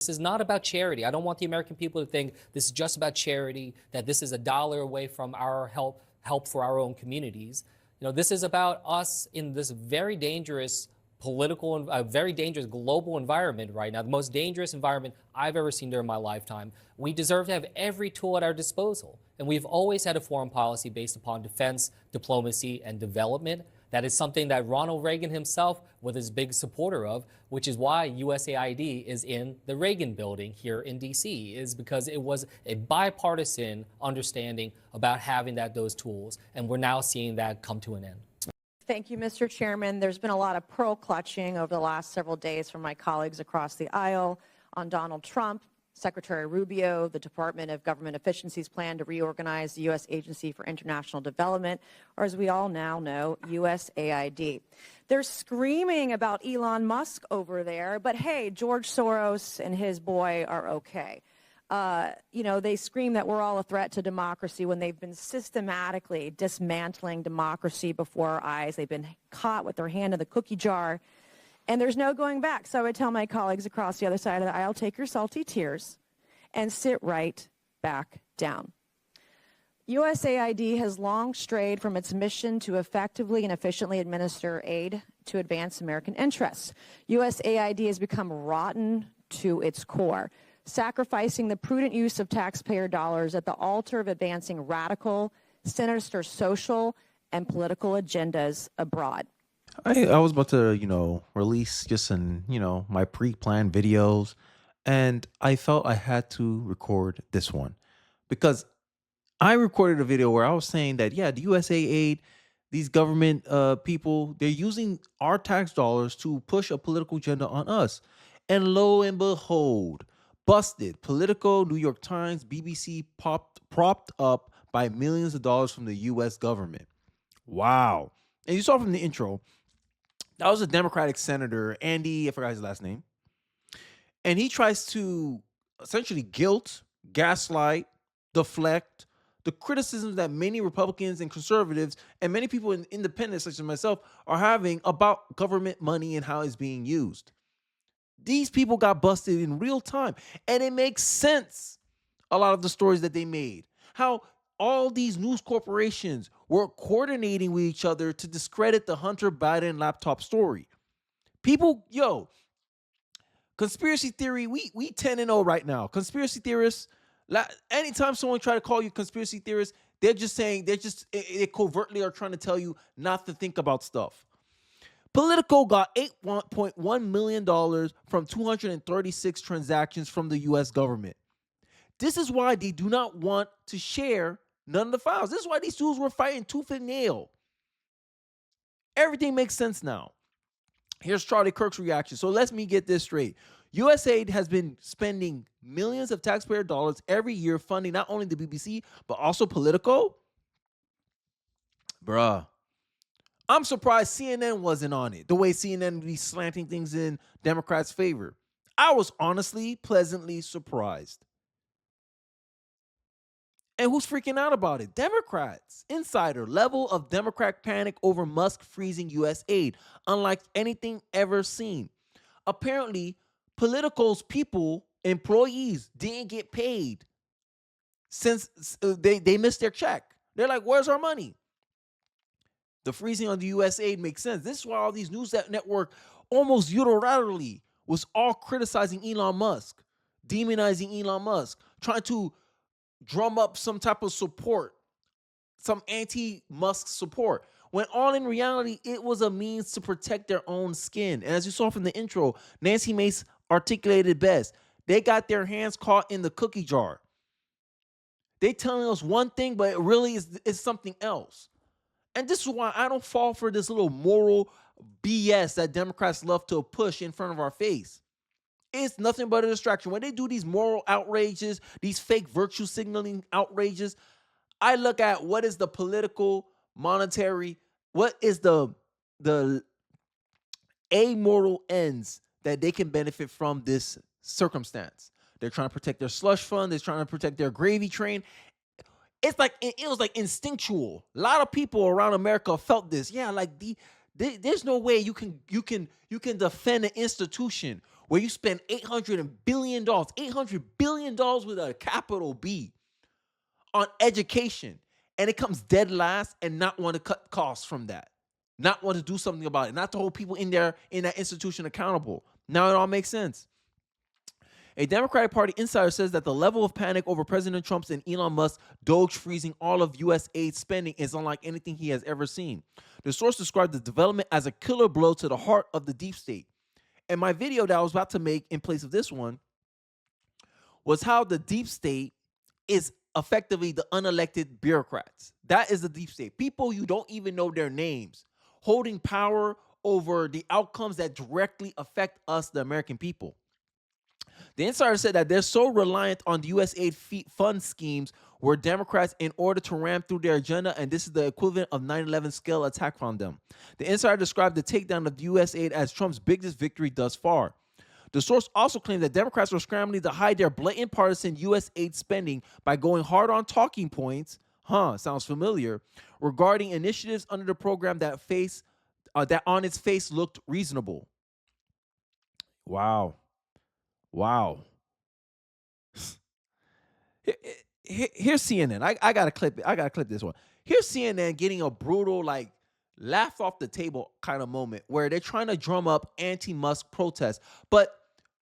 This is not about charity. I don't want the American people to think this is just about charity, that this is a dollar away from our help for our own communities. This is about us in this very dangerous very dangerous global environment right now, the most dangerous environment I've ever seen during my lifetime. We deserve to have every tool at our disposal. And we've always had a foreign policy based upon defense, diplomacy, and development. That is something that Ronald Reagan himself was a big supporter of, which is why USAID is in the Reagan building here in DC, is because it was a bipartisan understanding about having those tools. And we're now seeing that come to an end. Thank you, Mr. Chairman. There's been a lot of pearl clutching over the last several days from my colleagues across the aisle on Donald Trump, Secretary Rubio, the Department of Government Efficiency's plan to reorganize the U.S. Agency for International Development, or as we all now know, USAID. They're screaming about Elon Musk over there, but hey, George Soros and his boy are okay. They scream that we're all a threat to democracy when they've been systematically dismantling democracy before our eyes. They've been caught with their hand in the cookie jar, and there's no going back. So I would tell my colleagues across the other side of the aisle, take your salty tears and sit right back down. USAID has long strayed from its mission to effectively and efficiently administer aid to advance American interests. USAID has become rotten to its core, sacrificing the prudent use of taxpayer dollars at the altar of advancing radical, sinister social and political agendas abroad. I was about to, release just my pre-planned videos, and I felt I had to record this one because I recorded a video where I was saying that, yeah, the USAID, these government people, they're using our tax dollars to push a political agenda on us. And lo and behold, busted. Politico, New York Times, BBC propped up by millions of dollars from the U.S. government. Wow. And you saw from the intro, that was a Democratic senator, Andy, I forgot his last name. And he tries to essentially guilt, gaslight, deflect the criticisms that many Republicans and conservatives and many people in independents, such as myself, are having about government money and how it's being used. These people got busted in real time, and it makes sense, a lot of the stories that they made. How all these news corporations were coordinating with each other to discredit the Hunter Biden laptop story. People, conspiracy theory, we 10-0 right now. Conspiracy theorists, anytime someone try to call you conspiracy theorists, they covertly are trying to tell you not to think about stuff. Politico got $8.1 million from 236 transactions from the U.S. government. This is why they do not want to share none of the files. This is why these dudes were fighting tooth and nail. Everything makes sense now. Here's Charlie Kirk's reaction. So let me get this straight. USAID has been spending millions of taxpayer dollars every year funding not only the BBC, but also Politico. Bruh. I'm surprised CNN wasn't on it, the way CNN be slanting things in Democrats' favor. I was honestly pleasantly surprised. And who's freaking out about it? Democrats. Insider level of Democrat panic over Musk freezing U.S. aid, unlike anything ever seen. Apparently, Politico's employees didn't get paid since they missed their check. They're like, where's our money? The freezing on the U.S. aid makes sense. This is why all these news network almost unilaterally was all criticizing Elon Musk, demonizing Elon Musk, trying to drum up some type of support, some anti-Musk support, when all in reality, it was a means to protect their own skin. And as you saw from the intro, Nancy Mace articulated best. They got their hands caught in the cookie jar. They telling us one thing, but it really is something else. And this is why I don't fall for this little moral BS that Democrats love to push in front of our face. It's nothing but a distraction. When they do these moral outrages, these fake virtue signaling outrages, I look at what is the political, monetary, what is the amoral ends that they can benefit from this circumstance. They're trying to protect their slush fund. They're trying to protect their gravy train. It was like instinctual. A lot of people around America felt this. Yeah, like there's no way you can defend an institution where you spend $800 billion with a capital B on education, and it comes dead last and not want to cut costs from that, not want to do something about it, not to hold people in that institution accountable. Now it all makes sense. A Democratic Party insider says that the level of panic over President Trump's and Elon Musk's Doge freezing all of U.S. aid spending is unlike anything he has ever seen. The source described the development as a killer blow to the heart of the deep state. And my video that I was about to make in place of this one was how the deep state is effectively the unelected bureaucrats. That is the deep state. People you don't even know their names, holding power over the outcomes that directly affect us, the American people. The insider said that they're so reliant on the USAID fund schemes where Democrats, in order to ram through their agenda, and this is the equivalent of 9/11 scale attack on them. The insider described the takedown of the USAID as Trump's biggest victory thus far. The source also claimed that Democrats were scrambling to hide their blatant partisan USAID spending by going hard on talking points, sounds familiar, regarding initiatives under the program that on its face looked reasonable. Wow. Here's CNN. I gotta clip it. I gotta clip this one. Here's CNN getting a brutal, like, laugh off the table kind of moment where they're trying to drum up anti-Musk protests. But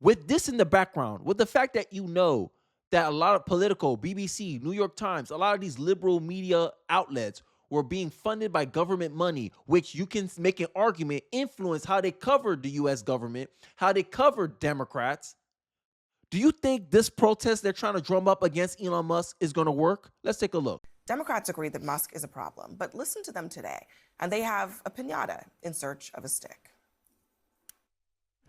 with this in the background, with the fact that you know that a lot of Politico, BBC, New York Times, a lot of these liberal media outlets were being funded by government money, which you can make an argument influence how they covered the U.S. government, how they covered Democrats. Do you think this protest they're trying to drum up against Elon Musk is going to work? Let's take a look. Democrats agree that Musk is a problem, but listen to them today, and they have a piñata in search of a stick.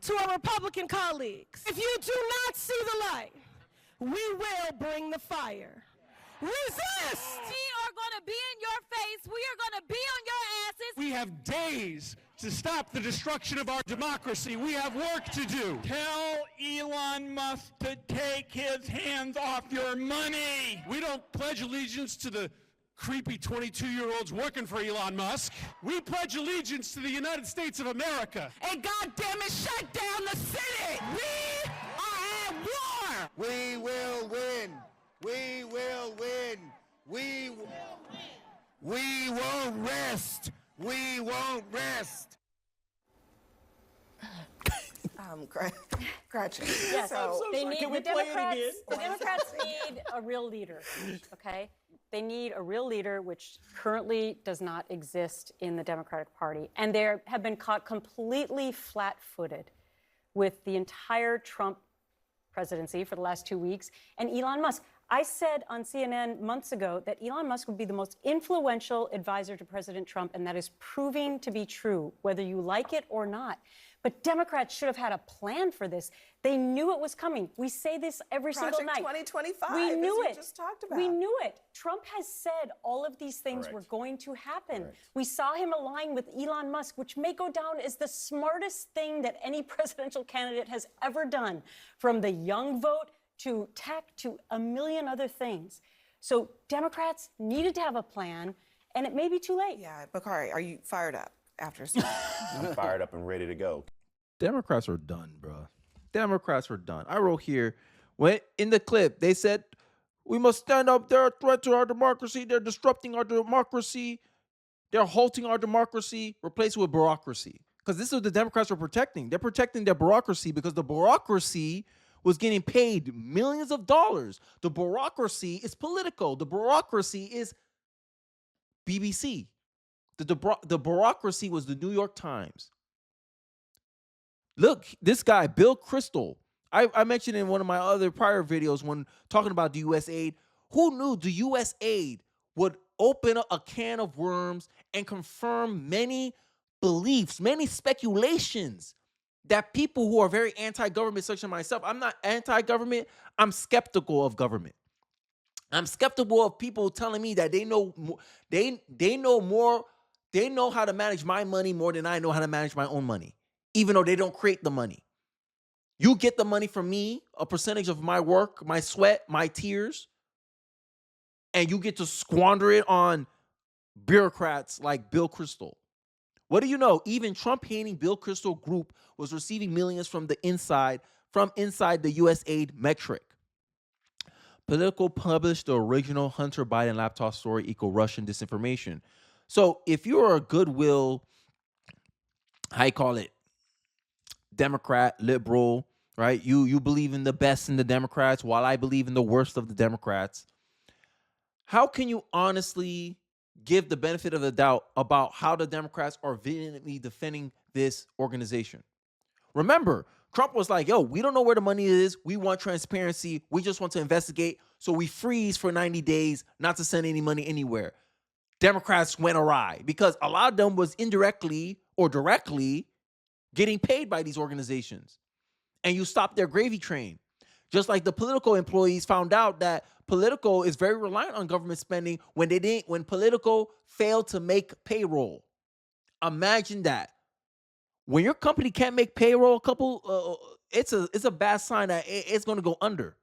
To our Republican colleagues, if you do not see the light, we will bring the fire. Resist! We are going to be in your face. We are going to be on your asses. We have days to stop the destruction of our democracy. We have work to do. Tell Elon Musk to take his hands off your money. We don't pledge allegiance to the creepy 22-year-olds working for Elon Musk. We pledge allegiance to the United States of America. And goddamn it, shut down the city! We are at war! We will win. We will win. We won't rest. We won't rest. Gretchen. Yes, So, they need the Democrats need a real leader, okay? They need a real leader, which currently does not exist in the Democratic Party. And they have been caught completely flat-footed with the entire Trump presidency for the last 2 weeks and Elon Musk. I said on CNN months ago that Elon Musk would be the most influential advisor to President Trump, and that is proving to be true, whether you like it or not. But Democrats should have had a plan for this. They knew it was coming. We say this every single night. Project 2025, we knew as it. you just talked about. We knew it. Trump has said all of these things were going to happen. We saw him align with Elon Musk, which may go down as the smartest thing that any presidential candidate has ever done, from the young vote to tech to a million other things. So Democrats needed to have a plan, and it may be too late. Yeah, Bakari, are you fired up after I'm fired up and ready to go. Democrats are done, bro. Democrats are done. I wrote here, when in the clip, they said, we must stand up. They're a threat to our democracy. They're disrupting our democracy. They're halting our democracy. Replace it with bureaucracy. Because this is what the Democrats are protecting. They're protecting their bureaucracy because the bureaucracy was getting paid millions of dollars. The bureaucracy is Politico. The bureaucracy is BBC. The bureaucracy was the New York Times. Look, this guy, Bill Kristol, I mentioned in one of my other prior videos when talking about the USAID, who knew the USAID would open up a can of worms and confirm many beliefs, many speculations that people who are very anti-government, such as myself, I'm not anti-government, I'm skeptical of government. I'm skeptical of people telling me that they know more, they know how to manage my money more than I know how to manage my own money, even though they don't create the money. You get the money from me, a percentage of my work, my sweat, my tears, and you get to squander it on bureaucrats like Bill Kristol. What do you know? Even Trump-hating Bill Kristol Group was receiving millions from inside the USAID metric. Politico published the original Hunter Biden laptop story equal Russian disinformation. So if you're a goodwill, how you call it, Democrat, liberal, right? You believe in the best in the Democrats while I believe in the worst of the Democrats. How can you honestly give the benefit of the doubt about how the Democrats are vehemently defending this organization? Remember, Trump was like, yo, we don't know where the money is. We want transparency. We just want to investigate. So we freeze for 90 days not to send any money anywhere. Democrats went awry because a lot of them was indirectly or directly getting paid by these organizations. And you stopped their gravy train. Just like the Politico employees found out that Politico is very reliant on government spending when Politico failed to make payroll. Imagine that. When your company can't make payroll, it's a bad sign that it's going to go under.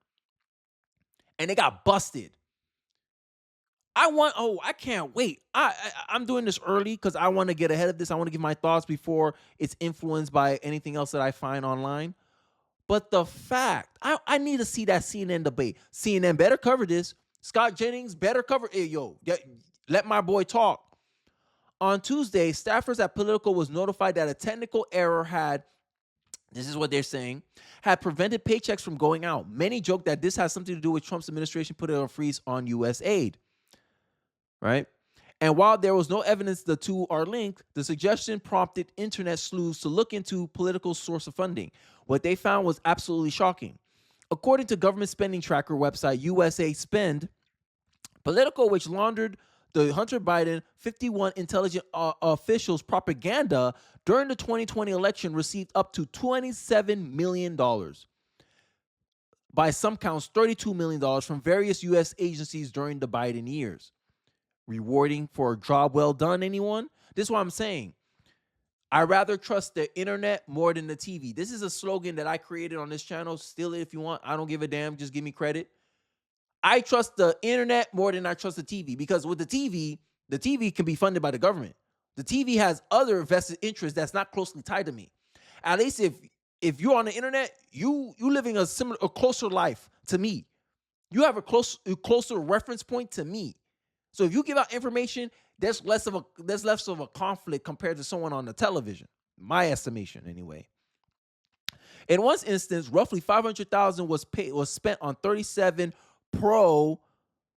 And they got busted. I can't wait. I'm doing this early because I want to get ahead of this. I want to give my thoughts before it's influenced by anything else that I find online. But the fact, I need to see that CNN debate. CNN better cover this. Scott Jennings better cover it. Let my boy talk. On Tuesday, staffers at Politico was notified that a technical error this is what they're saying, had prevented paychecks from going out. Many joke that this has something to do with Trump's administration putting a freeze on USAID. Right? And while there was no evidence the two are linked, the suggestion prompted internet sleuths to look into Politico's source of funding. What they found was absolutely shocking. According to government spending tracker website USA Spend, Politico, which laundered the Hunter Biden 51 intelligence officials' propaganda during the 2020 election, received up to $27 million. By some counts, $32 million from various U.S. agencies during the Biden years. Rewarding for a job well done, anyone? This is what I'm saying. I rather trust the internet more than the TV. This is a slogan that I created on this channel. Steal it if you want. I don't give a damn. Just give me credit. I trust the internet more than I trust the TV because with the TV can be funded by the government. The TV has other vested interests that's not closely tied to me. At least if you're on the internet, you living a closer life to me. You have a closer reference point to me. So if you give out information, there's less of a conflict compared to someone on the television. My estimation, anyway. In one instance, roughly $500,000 was spent on 37 pro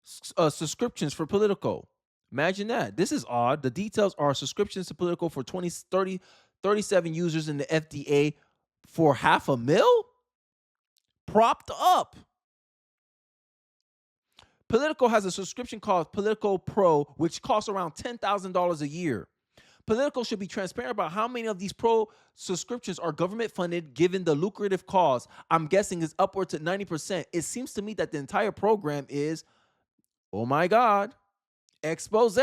subscriptions for Politico. Imagine that. This is odd. The details are subscriptions to Politico for 37 users in the FDA for $500,000? Propped up. Politico has a subscription called Politico Pro, which costs around $10,000 a year. Politico should be transparent about how many of these pro subscriptions are government funded given the lucrative cause. I'm guessing is upward to 90%. It seems to me that the entire program is, oh my God, expose.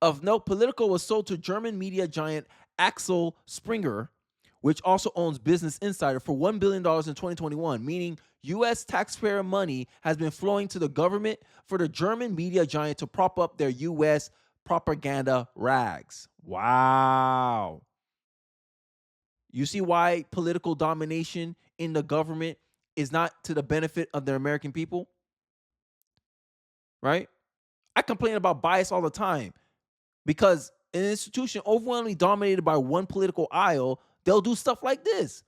Of note, Politico was sold to German media giant Axel Springer, which also owns Business Insider, for $1 billion in 2021, meaning U.S. taxpayer money has been flowing to the government for the German media giant to prop up their U.S. propaganda rags. Wow. You see why political domination in the government is not to the benefit of the American people? Right? I complain about bias all the time because an institution overwhelmingly dominated by one political aisle, they'll do stuff like this.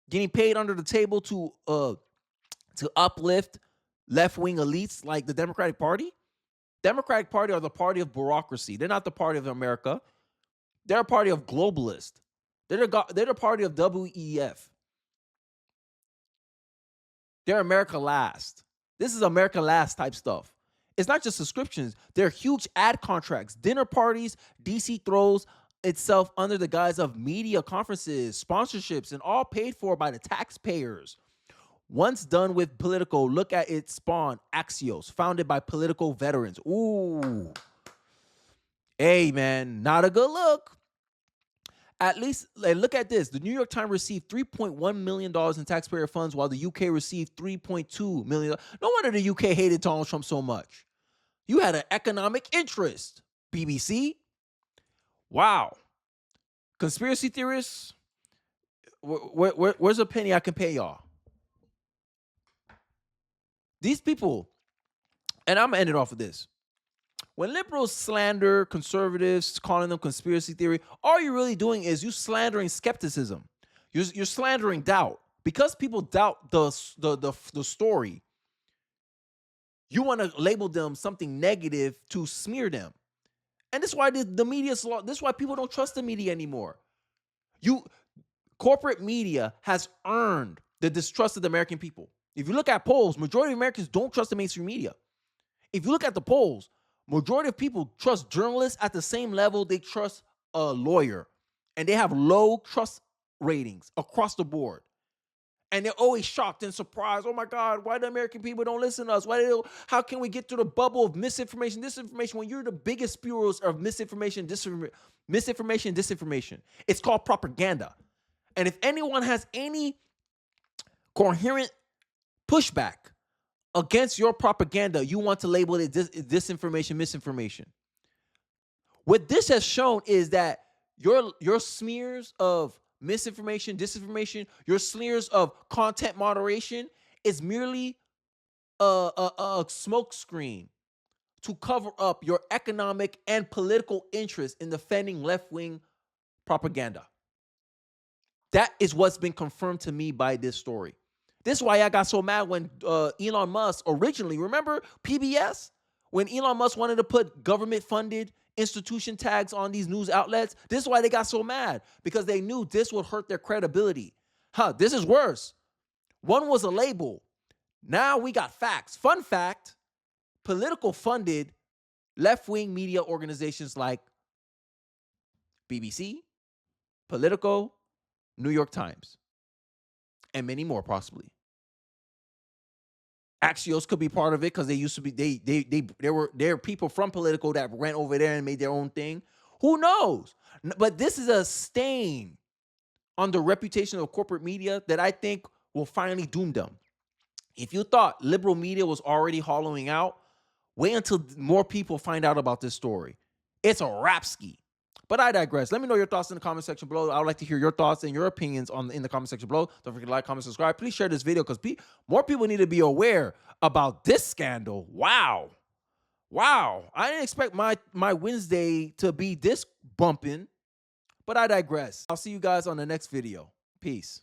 Getting paid under the table to uplift left-wing elites like the Democratic Party. Democratic Party are the party of bureaucracy. They're not the party of America. They're a party of globalists. They're the party of WEF. They're America last. This is America last type stuff. It's not just subscriptions. They're huge ad contracts, dinner parties. DC throws itself under the guise of media conferences, sponsorships, and all paid for by the taxpayers. Once done with Politico, look at its spawn, Axios, founded by political veterans. Ooh. Hey, man, not a good look. At least, look at this. The New York Times received $3.1 million in taxpayer funds, while the UK received $3.2 million. No wonder the UK hated Donald Trump so much. You had an economic interest, BBC. Wow. Conspiracy theorists, where's a penny I can pay y'all? These people, and I'm gonna end it off with this. When liberals slander conservatives, calling them conspiracy theory, all you're really doing is you slandering skepticism. You're slandering doubt. Because people doubt the story, you want to label them something negative to smear them. And this is why the media's law, this is why people don't trust the media anymore. Corporate media has earned the distrust of the American people. If you look at polls, majority of Americans don't trust the mainstream media. If you look at the polls, majority of people trust journalists at the same level they trust a lawyer. And they have low trust ratings across the board. And they're always shocked and surprised. Oh my God, why the American people don't listen to us? How can we get through the bubble of misinformation, disinformation, when you're the biggest spewers of misinformation, disinformation? It's called propaganda. And if anyone has any coherent pushback against your propaganda, you want to label it disinformation, misinformation. What this has shown is that your smears of misinformation, disinformation, your smears of content moderation is merely a smokescreen to cover up your economic and political interest in defending left-wing propaganda. That is what's been confirmed to me by this story. This is why I got so mad when Elon Musk originally, remember PBS? When Elon Musk wanted to put government-funded institution tags on these news outlets, this is why they got so mad, because they knew this would hurt their credibility. This is worse. One was a label. Now we got facts. Fun fact, Politico funded left-wing media organizations like BBC, Politico, New York Times, and many more possibly. Axios could be part of it because they used to be there were people from Politico that went over there and made their own thing. Who knows? But this is a stain on the reputation of corporate media that I think will finally doom them. If you thought liberal media was already hollowing out, wait until more people find out about this story. It's a rap ski. But I digress. Let me know your thoughts in the comment section below. I would like to hear your thoughts and your opinions in the comment section below. Don't forget to like, comment, subscribe. Please share this video because more people need to be aware about this scandal. Wow. I didn't expect my Wednesday to be this bumping, but I digress. I'll see you guys on the next video. Peace.